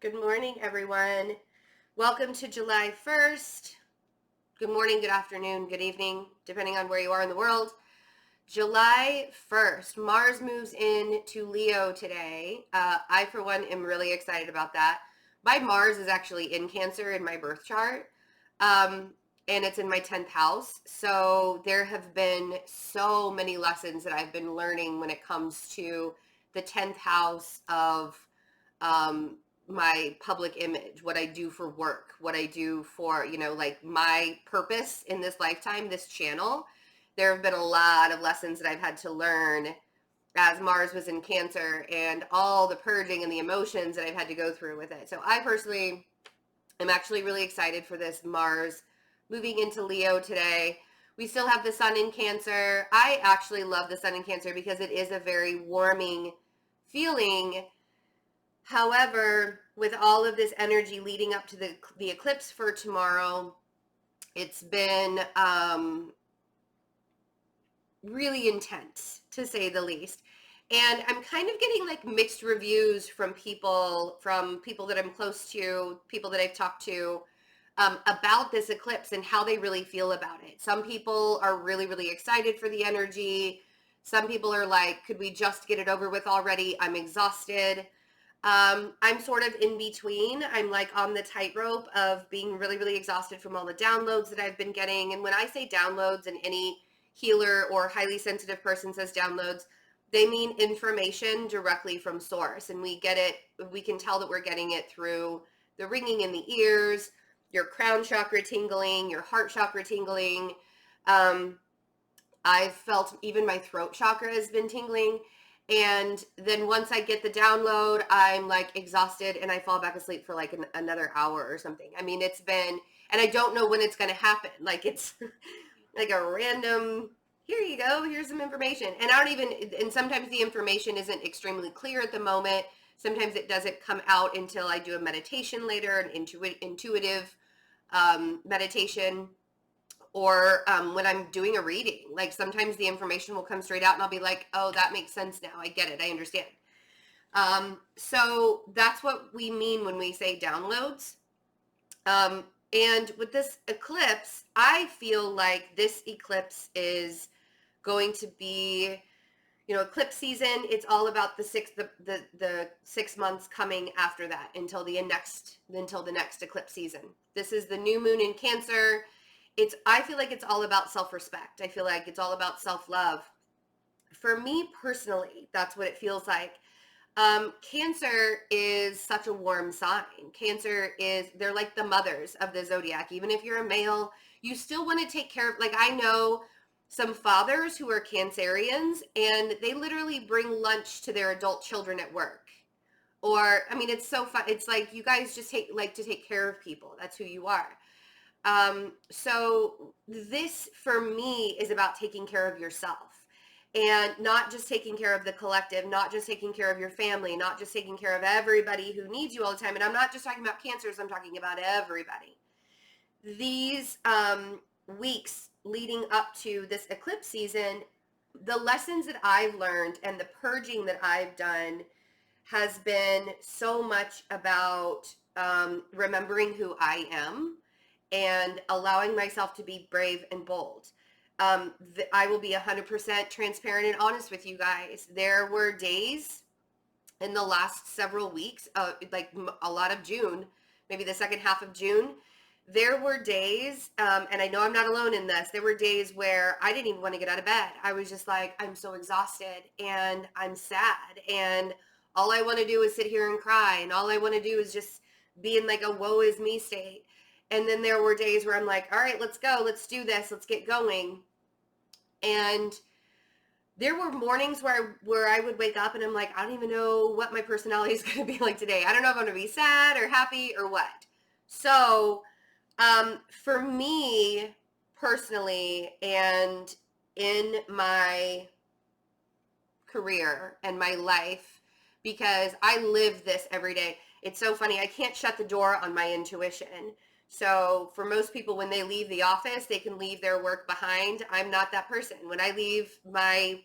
Good morning, everyone. Welcome to July 1st. Good morning, good afternoon, good evening, depending on where you are in the world. July 1st, Mars moves into Leo today. I, for one, am really excited about that. My Mars is actually in Cancer in my birth chart, and it's in my 10th house. So there have been so many lessons that I've been learning when it comes to the 10th house of my public image, what I do for work, what I do for, like my purpose in this lifetime, this channel. There have been a lot of lessons that I've had to learn as Mars was in Cancer and all the purging and the emotions that I've had to go through with it. So I personally am actually really excited for this Mars moving into Leo today. We still have the sun in Cancer. I actually love the sun in Cancer because it is a very warming feeling. However, with all of this energy leading up to the eclipse for tomorrow, it's been really intense, to say the least. And I'm kind of getting like mixed reviews from people that I'm close to, people that I've talked to about this eclipse and how they really feel about it. Some people are really, really excited for the energy. Some people are like, could we just get it over with already? I'm exhausted. I'm sort of in between. I'm like on the tightrope of being really, really exhausted from all the downloads that I've been getting. And when I say downloads, and any healer or highly sensitive person says downloads, they mean information directly from source. And we get it, we can tell that we're getting it through the ringing in the ears, your crown chakra tingling, your heart chakra tingling. I've felt even my throat chakra has been tingling. And then once I get the download, I'm like exhausted and I fall back asleep for like another hour or something. I mean, it's been, and I don't know when it's going to happen. Like it's like a random, here you go, here's some information. And I don't even, and sometimes the information isn't extremely clear at the moment. Sometimes it doesn't come out until I do a meditation later, an intuitive meditation. Or when I'm doing a reading, like sometimes the information will come straight out and I'll be like, oh, that makes sense now. I get it. I understand. So that's what we mean when we say downloads. And with this eclipse, I feel like this eclipse is going to be, eclipse season. It's all about the 6 months coming after that until the next eclipse season. This is the new moon in Cancer. I feel like it's all about self-respect. I feel like it's all about self-love. For me personally, that's what it feels like. Cancer is such a warm sign. They're like the mothers of the zodiac. Even if you're a male, you still want to take care of, like I know some fathers who are Cancerians and they literally bring lunch to their adult children at work. Or, I mean, it's so fun. It's like you guys just like to take care of people. That's who you are. So this for me is about taking care of yourself and not just taking care of the collective, not just taking care of your family, not just taking care of everybody who needs you all the time. And I'm not just talking about cancers, I'm talking about everybody. These weeks leading up to this eclipse season, the lessons that I've learned and the purging that I've done has been so much about remembering who I am and allowing myself to be brave and bold. I will be 100% transparent and honest with you guys. There were days in the last several weeks, like a lot of June, maybe the second half of June, there were days, and I know I'm not alone in this, there were days where I didn't even want to get out of bed. I was just like, I'm so exhausted and I'm sad and all I want to do is sit here and cry and all I want to do is just be in like a woe is me state. And then there were days where I'm like, all right, let's go. Let's do this. Let's get going. And there were mornings where I would wake up and I'm like, I don't even know what my personality is going to be like today. I don't know if I'm going to be sad or happy or what. So for me personally and in my career and my life, because I live this every day, it's so funny. I can't shut the door on my intuition. So for most people, when they leave the office, they can leave their work behind. I'm not that person. When I leave my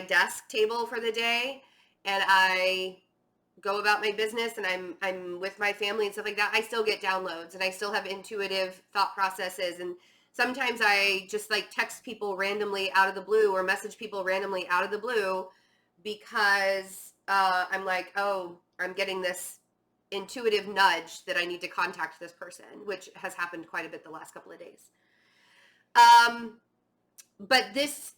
desk table for the day and I go about my business and I'm with my family and stuff like that, I still get downloads and I still have intuitive thought processes. And sometimes I just like text people randomly out of the blue or message people randomly out of the blue because I'm like, oh, I'm getting this intuitive nudge that I need to contact this person, which has happened quite a bit the last couple of days. But this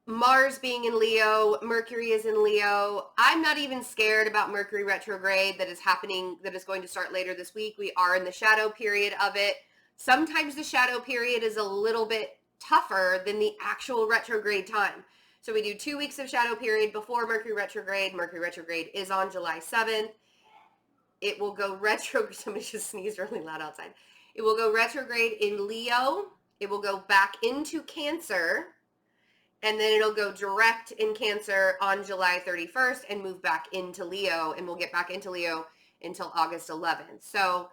Mars being in Leo, Mercury is in Leo. I'm not even scared about Mercury retrograde that is happening, that is going to start later this week. We are in the shadow period of it. Sometimes the shadow period is a little bit tougher than the actual retrograde time. So we do 2 weeks of shadow period before Mercury retrograde. Mercury retrograde is on July 7th. It will go retrograde. Somebody just sneezed really loud outside. It will go retrograde in Leo. It will go back into Cancer. And then it'll go direct in Cancer on July 31st and move back into Leo. And we'll get back into Leo until August 11th. So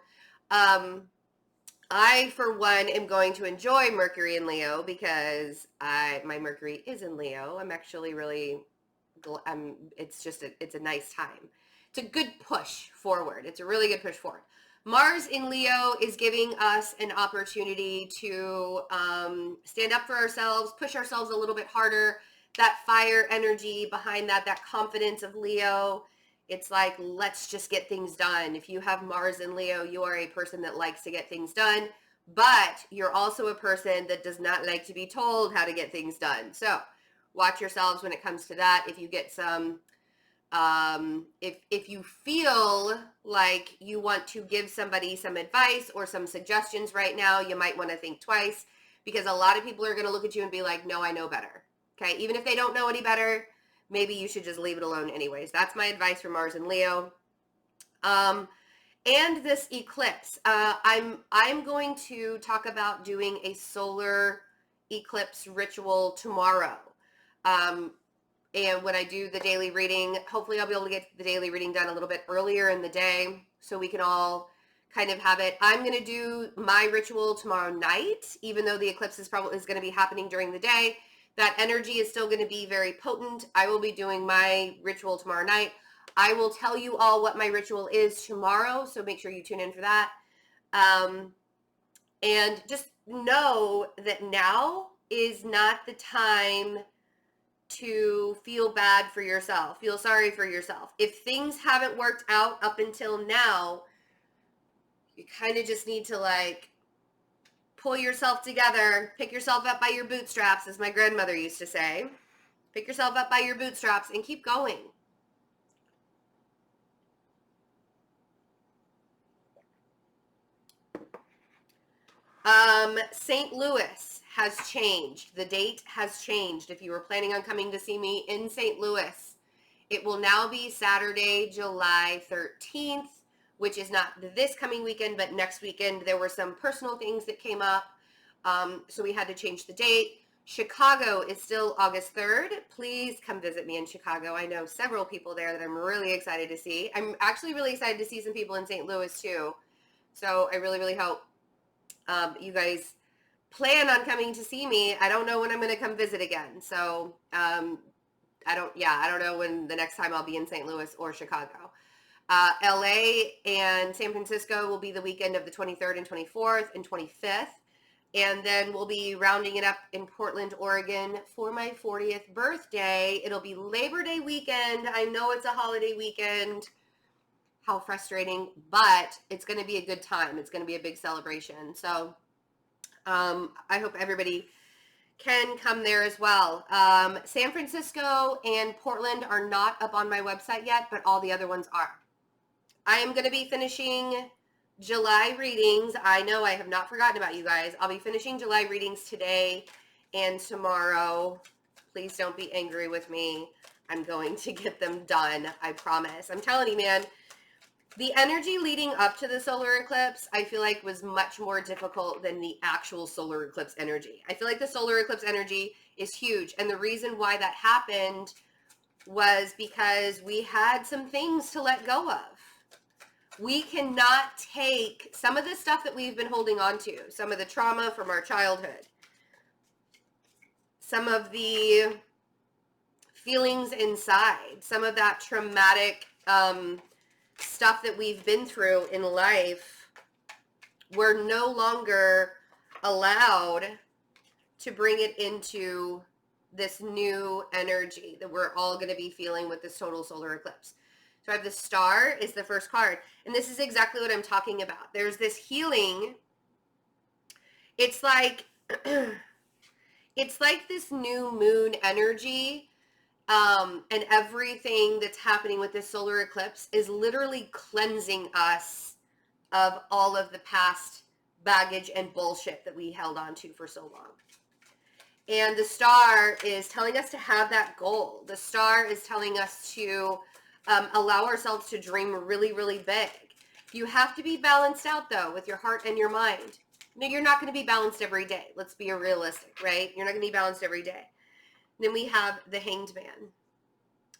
I, for one, am going to enjoy Mercury in Leo because my Mercury is in Leo. I'm actually really, it's a nice time. It's a good push forward. It's a really good push forward. Mars in Leo is giving us an opportunity to stand up for ourselves, push ourselves a little bit harder. That fire energy behind that, that confidence of Leo. It's like, let's just get things done. If you have Mars in Leo, you are a person that likes to get things done, but you're also a person that does not like to be told how to get things done. So watch yourselves when it comes to that. If you get some if you feel like you want to give somebody some advice or some suggestions right now, you might want to think twice, because a lot of people are going to look at you and be like, no, I know better. Okay. Even if they don't know any better, maybe you should just leave it alone anyways. That's my advice for Mars and Leo. And this eclipse, I'm going to talk about doing a solar eclipse ritual tomorrow. And when I do the daily reading, hopefully I'll be able to get the daily reading done a little bit earlier in the day so we can all kind of have it. I'm going to do my ritual tomorrow night, even though the eclipse is going to be happening during the day. That energy is still going to be very potent. I will be doing my ritual tomorrow night. I will tell you all what my ritual is tomorrow, so make sure you tune in for that. And just know that now is not the time to feel bad for yourself, feel sorry for yourself. If things haven't worked out up until now, you kind of just need to like pull yourself together, pick yourself up by your bootstraps, as my grandmother used to say. Pick yourself up by your bootstraps and keep going. St. Louis has changed. The date has changed. If you were planning on coming to see me in St. Louis, it will now be Saturday, July 13th, which is not this coming weekend, but next weekend. There were some personal things that came up, so we had to change the date. Chicago is still August 3rd. Please come visit me in Chicago. I know several people there that I'm really excited to see. I'm actually really excited to see some people in St. Louis too. So I really, really hope you guys plan on coming to see me. I don't know when I'm going to come visit again. So I don't know when the next time I'll be in St. Louis or Chicago. LA and San Francisco will be the weekend of the 23rd and 24th and 25th. And then we'll be rounding it up in Portland, Oregon for my 40th birthday. It'll be Labor Day weekend. I know it's a holiday weekend. How frustrating, but it's going to be a good time. It's going to be a big celebration. So I hope everybody can come there as well. San Francisco and Portland are not up on my website yet, but all the other ones are. I am going to be finishing July readings. I know I have not forgotten about you guys. I'll be finishing July readings today and tomorrow. Please don't be angry with me. I'm going to get them done. I promise. I'm telling you, man, the energy leading up to the solar eclipse, I feel like was much more difficult than the actual solar eclipse energy. I feel like the solar eclipse energy is huge. And the reason why that happened was because we had some things to let go of. We cannot take some of the stuff that we've been holding on to, some of the trauma from our childhood, some of the feelings inside, some of that traumatic stuff that we've been through in life, we're no longer allowed to bring it into this new energy that we're all going to be feeling with this total solar eclipse. So I have the Star is the first card, and this is exactly what I'm talking about. There's this healing. It's like it's like this new moon energy, and everything that's happening with this solar eclipse is literally cleansing us of all of the past baggage and bullshit that we held on to for so long. And the Star is telling us to have that goal. The Star is telling us to allow ourselves to dream really, really big. You have to be balanced out, though, with your heart and your mind. No, you're not going to be balanced every day. Let's be realistic, right? You're not going to be balanced every day. Then we have the Hanged Man.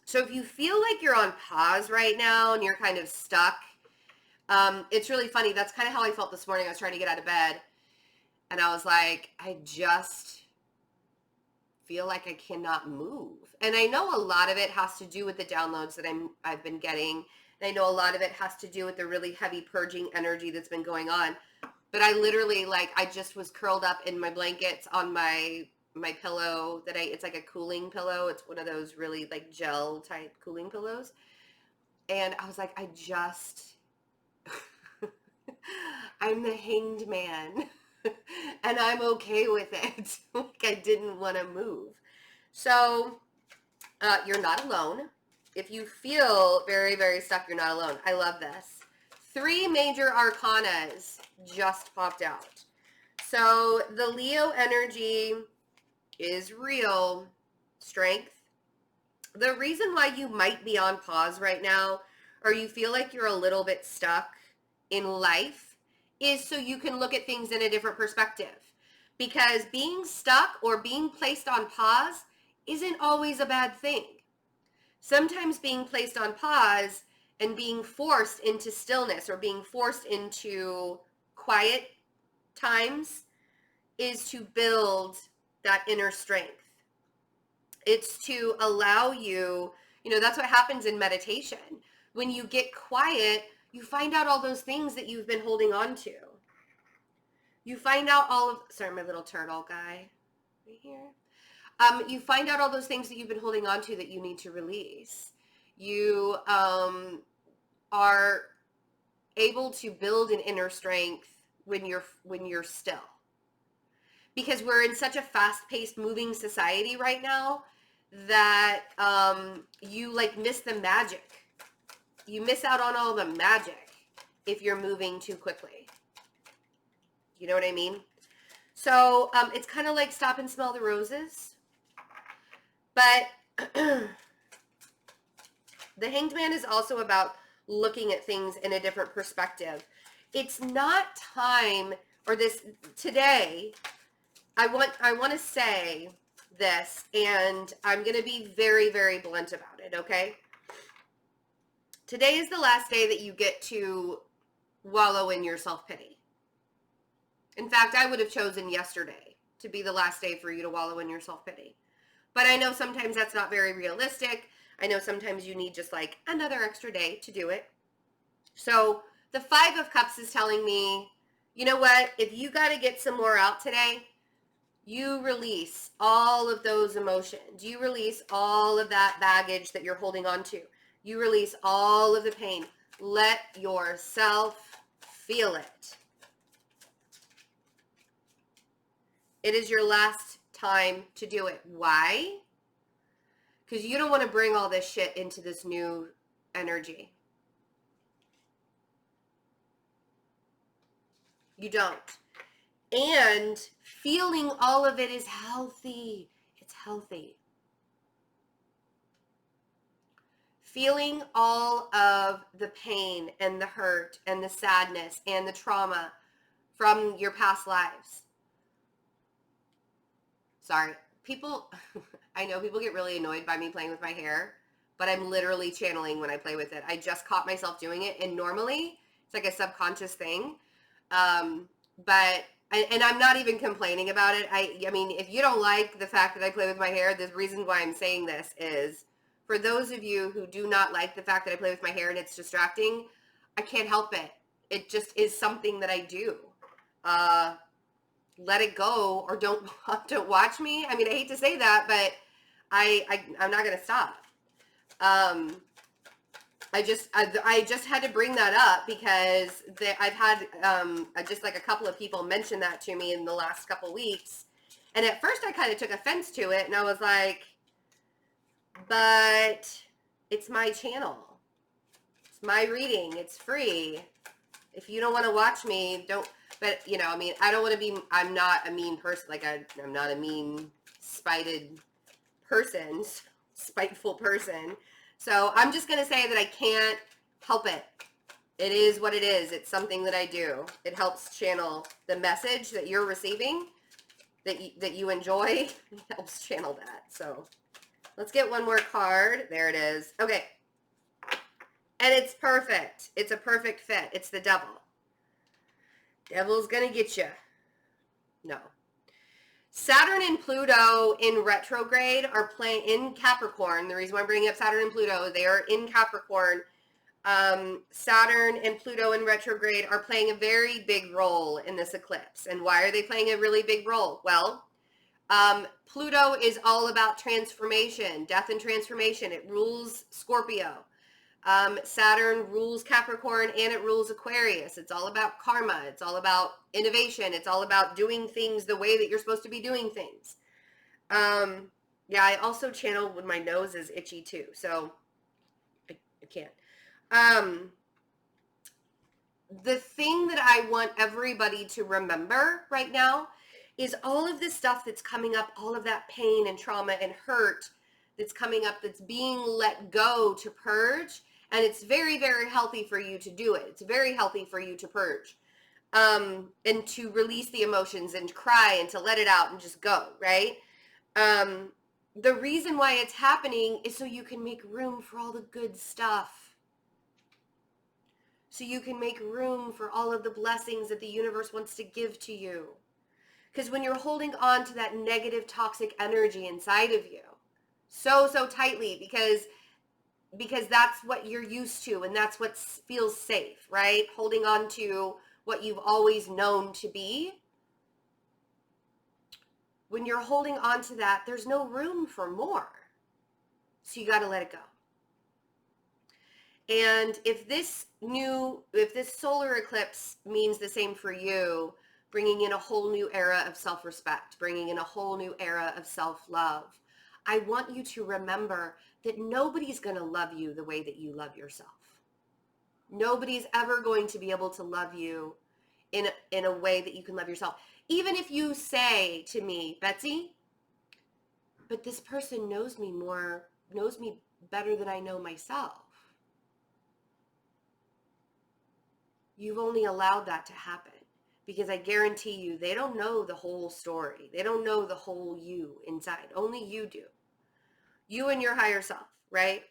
So if you feel like you're on pause right now and you're kind of stuck, it's really funny. That's kind of how I felt this morning. I was trying to get out of bed, and I was like, I just feel like I cannot move. And I know a lot of it has to do with the downloads that I've been getting. And I know a lot of it has to do with the really heavy purging energy that's been going on. But I literally, like, I just was curled up in my blankets on my pillow it's like a cooling pillow. It's one of those really like gel type cooling pillows. And I was like, I'm the Hanged Man. And I'm okay with it. Like, I didn't want to move. So you're not alone. If you feel very, very stuck, you're not alone. I love this. 3 major arcanas just popped out. So the Leo energy is real. Strength. The reason why you might be on pause right now, or you feel like you're a little bit stuck in life, is so you can look at things in a different perspective. Because being stuck or being placed on pause isn't always a bad thing. Sometimes being placed on pause and being forced into stillness or being forced into quiet times is to build that inner strength. It's to allow you, that's what happens in meditation. When you get quiet, you find out all those things that you've been holding on to. You find out sorry, my little turtle guy right here. You find out all those things that you've been holding on to that you need to release. You are able to build an inner strength when you're still. Because we're in such a fast-paced moving society right now that you miss the magic. You miss out on all the magic if you're moving too quickly. You know what I mean? So it's kind of like stop and smell the roses. But the Hanged Man is also about looking at things in a different perspective. It's not time, or today, I want to say this, and I'm going to be very, very blunt about it, okay? Today is the last day that you get to wallow in your self-pity. In fact, I would have chosen yesterday to be the last day for you to wallow in your self-pity. But I know sometimes that's not very realistic. I know sometimes you need just like another extra day to do it. So the 5 of Cups is telling me, you know what? If you got to get some more out today, you release all of those emotions. You release all of that baggage that you're holding on to. You release all of the pain. Let yourself feel it. It is your last time to do it. Why? Because you don't want to bring all this shit into this new energy. You don't. And feeling all of it is healthy. It's healthy. Feeling all of the pain and the hurt and the sadness and the trauma from your past lives. Sorry, I know people get really annoyed by me playing with my hair, but I'm literally channeling when I play with it. I just caught myself doing it, and normally it's like a subconscious thing. But I'm not even complaining about it. I mean, if you don't like the fact that I play with my hair, the reason why I'm saying this is For those of you who do not like the fact that I play with my hair and it's distracting, I can't help it. It just is something that I do. Let it go, or don't watch me. I mean, I hate to say that, but I'm not gonna stop. I just had to bring that up because I've had just like a couple of people mention that to me in the last couple weeks, and at first I kind of took offense to it, and I was like, but it's my channel, it's my reading, it's free. If you don't want to watch me, don't. But you know, I mean, I don't want to be. I'm not a mean person. Like I'm not a mean, spiteful person. So I'm just going to say that I can't help it. It is what it is. It's something that I do. It helps channel the message that you're receiving, that you enjoy. It helps channel that. So let's get one more card. There it is. Okay. And it's perfect. It's a perfect fit. It's the devil. Devil's going to get you. No. Saturn and Pluto in retrograde are playing in Capricorn. The reason why I'm bringing up Saturn and Pluto, they are in Capricorn. Saturn and Pluto in retrograde are playing a very big role in this eclipse. And why are they playing a really big role? Well, Pluto is all about transformation, death and transformation. It rules Scorpio. Saturn rules Capricorn and it rules Aquarius. It's all about karma. It's all about innovation. It's all about doing things the way that you're supposed to be doing things. Yeah, I also channel when my nose is itchy too, so I can't. The thing that I want everybody to remember right now is all of this stuff that's coming up, all of that pain and trauma and hurt that's coming up, that's being let go to purge. And it's very, very healthy for you to do it. It's very healthy for you to purge, and to release the emotions and to cry and to let it out and just go, right? The reason why it's happening is so you can make room for all the good stuff. So you can make room for all of the blessings that the universe wants to give to you. Because when you're holding on to that negative, toxic energy inside of you so tightly, because that's what you're used to and that's what feels safe, right? Holding on to what you've always known to be. When you're holding on to that, there's no room for more. So you got to let it go. And if this solar eclipse means the same for you, bringing in a whole new era of self-respect, bringing in a whole new era of self-love, I want you to remember that nobody's going to love you the way that you love yourself. Nobody's ever going to be able to love you in a way that you can love yourself. Even if you say to me, Betsy, but this person knows me better than I know myself. You've only allowed that to happen because I guarantee you they don't know the whole story. They don't know the whole you inside. Only you do. You and your higher self, right?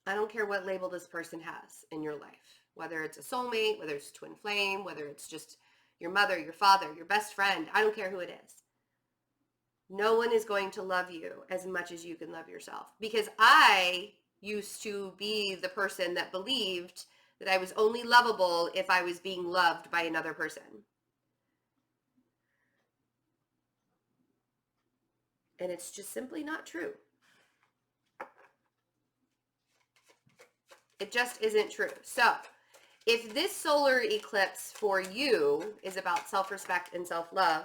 I don't care what label this person has in your life, whether it's a soulmate, whether it's a twin flame, whether it's just your mother, your father, your best friend. I don't care who it is. No one is going to love you as much as you can love yourself, because I used to be the person that believed that I was only lovable if I was being loved by another person. And it's just simply not true. It just isn't true. So if this solar eclipse for you is about self-respect and self-love,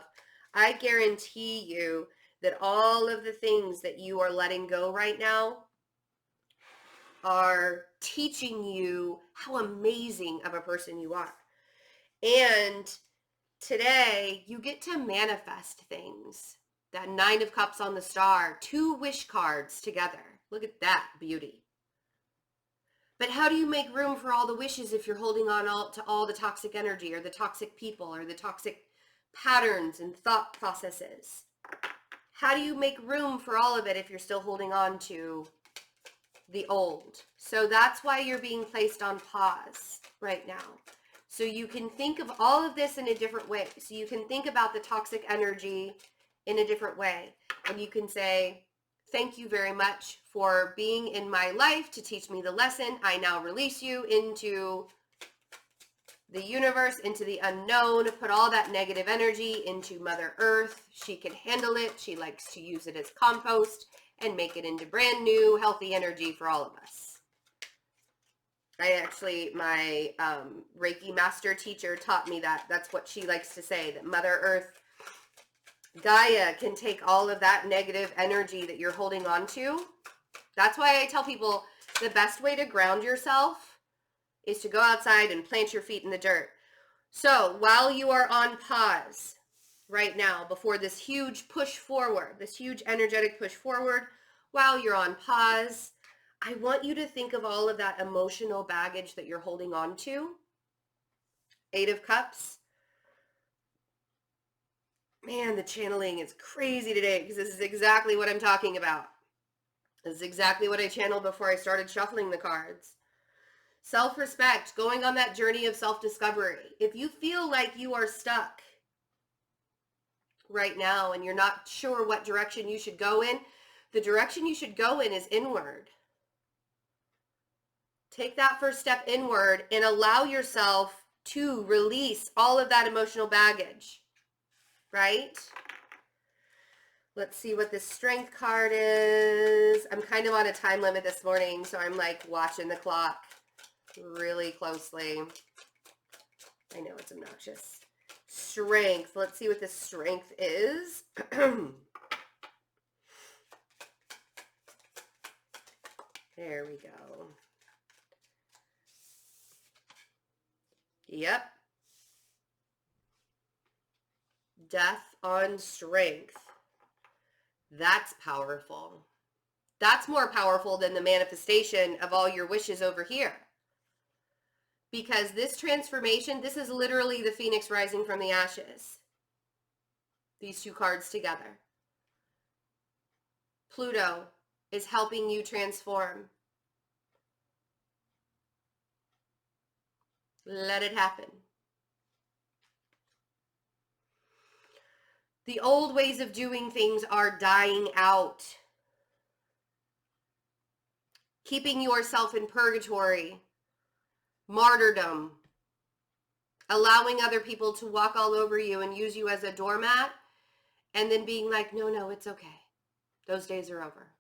I guarantee you that all of the things that you are letting go right now are teaching you how amazing of a person you are. And today you get to manifest things. That 9 of Cups on the star, 2 wish cards together. Look at that beauty. But how do you make room for all the wishes if you're holding on to all the toxic energy or the toxic people or the toxic patterns and thought processes? How do you make room for all of it if you're still holding on to the old? So that's why you're being placed on pause right now. So you can think of all of this in a different way. So you can think about the toxic energy in a different way. And you can say, thank you very much for being in my life to teach me the lesson. I now release you into the universe, into the unknown. Put all that negative energy into Mother Earth. She can handle it. She likes to use it as compost and make it into brand new healthy energy for all of us. My Reiki master teacher taught me that. That's what she likes to say, that Mother Earth, Gaia, can take all of that negative energy that you're holding on to. That's why I tell people the best way to ground yourself is to go outside and plant your feet in the dirt. So while you are on pause right now, before this huge push forward, this huge energetic push forward, while you're on pause, I want you to think of all of that emotional baggage that you're holding on to. 8 of Cups. Man, the channeling is crazy today because this is exactly what I'm talking about. This is exactly what I channeled before I started shuffling the cards. Self-respect, going on that journey of self-discovery. If you feel like you are stuck right now and you're not sure what direction you should go in, the direction you should go in is inward. Take that first step inward and allow yourself to release all of that emotional baggage, right? Let's see what this strength card is. I'm kind of on a time limit this morning, so I'm like watching the clock really closely. I know it's obnoxious. Strength. Let's see what this strength is. There we go. Yep. Death on strength. That's powerful. That's more powerful than the manifestation of all your wishes over here. Because this transformation, this is literally the phoenix rising from the ashes. These two cards together. Pluto is helping you transform. Let it happen. The old ways of doing things are dying out. Keeping yourself in purgatory, martyrdom, allowing other people to walk all over you and use you as a doormat, and then being like, no, it's okay. Those days are over.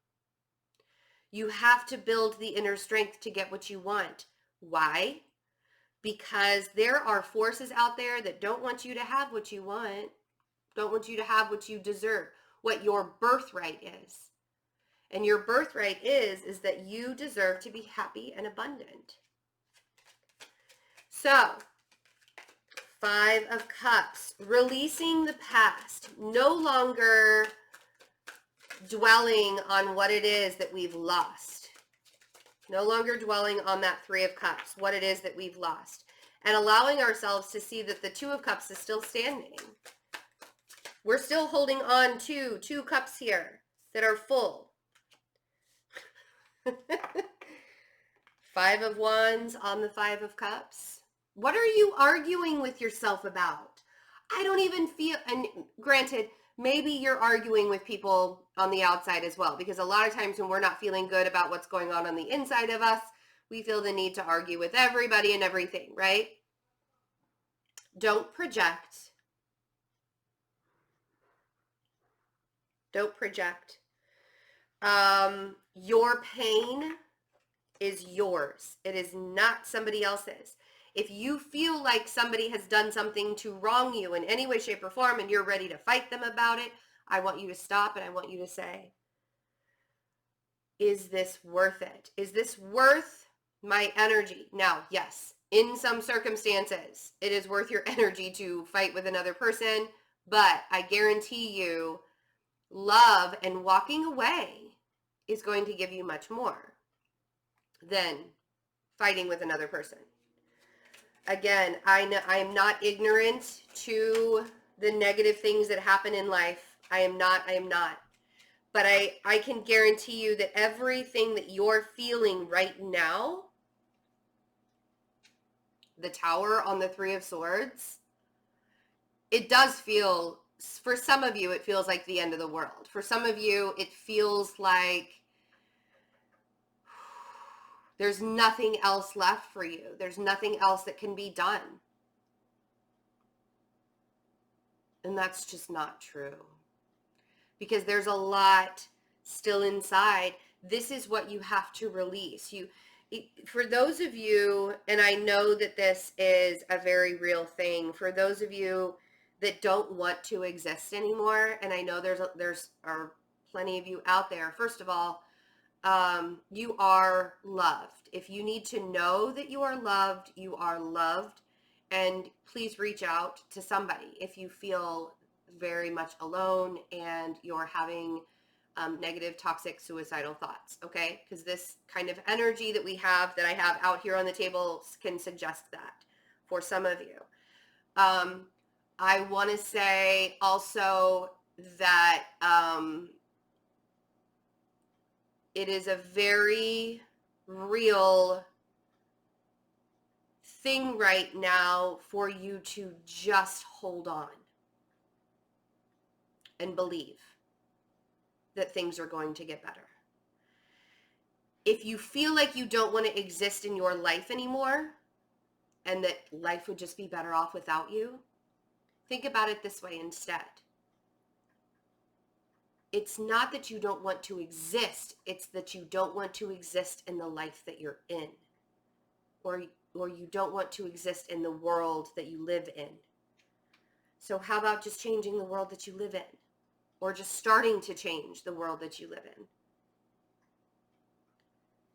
You have to build the inner strength to get what you want. Why? Because there are forces out there that don't want you to have what you want, don't want you to have what you deserve, what your birthright is. And your birthright is that you deserve to be happy and abundant. So, 5 of Cups, releasing the past, no longer dwelling on what it is that we've lost. No longer dwelling on that 3 of Cups, what it is that we've lost. And allowing ourselves to see that the 2 of Cups is still standing. We're still holding on to 2 cups here that are full. 5 of Wands on the 5 of Cups. What are you arguing with yourself about? I don't even feel, and granted, maybe you're arguing with people on the outside as well, because a lot of times when we're not feeling good about what's going on the inside of us, we feel the need to argue with everybody and everything, right? Don't project. Don't project. Your pain is yours. It is not somebody else's. If you feel like somebody has done something to wrong you in any way, shape, or form, and you're ready to fight them about it, I want you to stop and I want you to say, is this worth it? Is this worth my energy? Now, yes, in some circumstances, it is worth your energy to fight with another person, but I guarantee you, love and walking away is going to give you much more than fighting with another person. Again, I am not ignorant to the negative things that happen in life. I am not. But I can guarantee you that everything that you're feeling right now, the Tower on the 3 of Swords, it does feel for some of you, it feels like the end of the world. For some of you, it feels like there's nothing else left for you. There's nothing else that can be done. And that's just not true. Because there's a lot still inside. This is what you have to release. For those of you, and I know that this is a very real thing, for those of you that don't want to exist anymore, and I know there's plenty of you out there. First of all, you are loved. If you need to know that you are loved, you are loved. And please reach out to somebody if you feel very much alone and you're having negative, toxic, suicidal thoughts, okay? Because this kind of energy that I have out here on the table can suggest that for some of you. I want to say also that it is a very real thing right now for you to just hold on and believe that things are going to get better. If you feel like you don't want to exist in your life anymore and that life would just be better off without you, think about it this way instead. It's not that you don't want to exist, it's that you don't want to exist in the life that you're in, or you don't want to exist in the world that you live in. So how about just changing the world that you live in? Or just starting to change the world that you live in?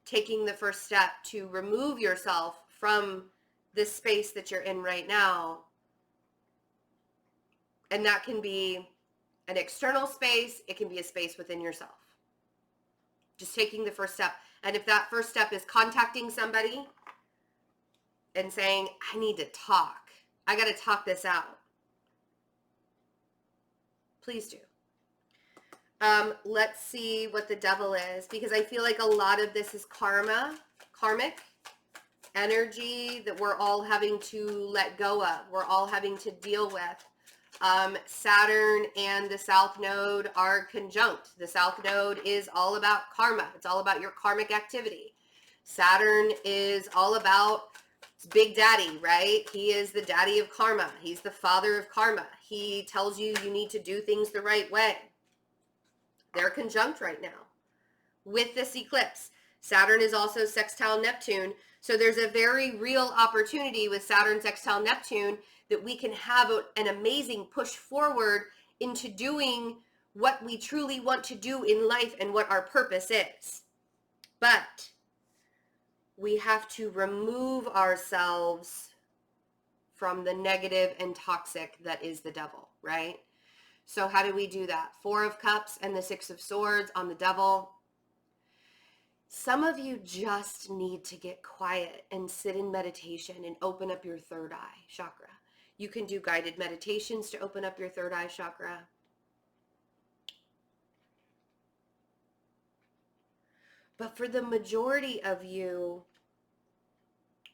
Taking the first step to remove yourself from this space that you're in right now. And that can be an external space. It can be a space within yourself. Just taking the first step. And if that first step is contacting somebody and saying, I need to talk. I got to talk this out. Please do. Let's see what the devil is, because I feel like a lot of this is karmic energy that we're all having to let go of. We're all having to deal with. Saturn and the South Node are conjunct. The South Node is all about karma. It's all about your karmic activity. Saturn is all about Big Daddy, right? He is the daddy of karma. He's the father of karma. He tells you need to do things the right way. They're conjunct right now with this eclipse. Saturn is also sextile Neptune. So there's a very real opportunity with Saturn sextile Neptune that we can have an amazing push forward into doing what we truly want to do in life and what our purpose is. But we have to remove ourselves from the negative and toxic that is the devil, right? So how do we do that? 4 of Cups and the 6 of Swords on the devil. Some of you just need to get quiet and sit in meditation and open up your third eye chakra. You can do guided meditations to open up your third eye chakra. But for the majority of you,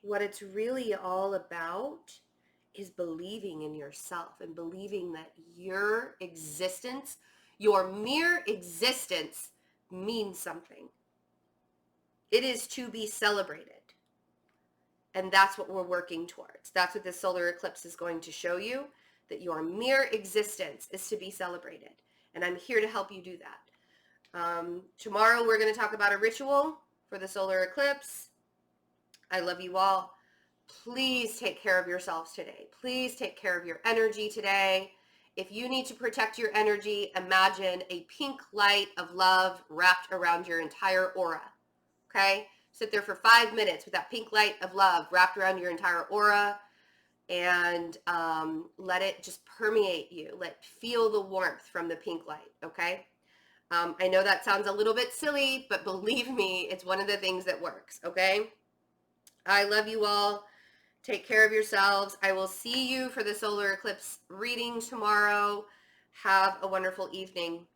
what it's really all about is believing in yourself and believing that your existence, your mere existence, means something. It is to be celebrated. And that's what we're working towards. That's what this solar eclipse is going to show you, that your mere existence is to be celebrated. And I'm here to help you do that. Tomorrow we're going to talk about a ritual for the solar eclipse. I love you all. Please take care of yourselves today. Please take care of your energy today. If you need to protect your energy, imagine a pink light of love wrapped around your entire aura. Okay? Sit there for 5 minutes with that pink light of love wrapped around your entire aura, and let it just permeate you. Feel the warmth from the pink light, okay? I know that sounds a little bit silly, but believe me, it's one of the things that works, okay? I love you all. Take care of yourselves. I will see you for the solar eclipse reading tomorrow. Have a wonderful evening.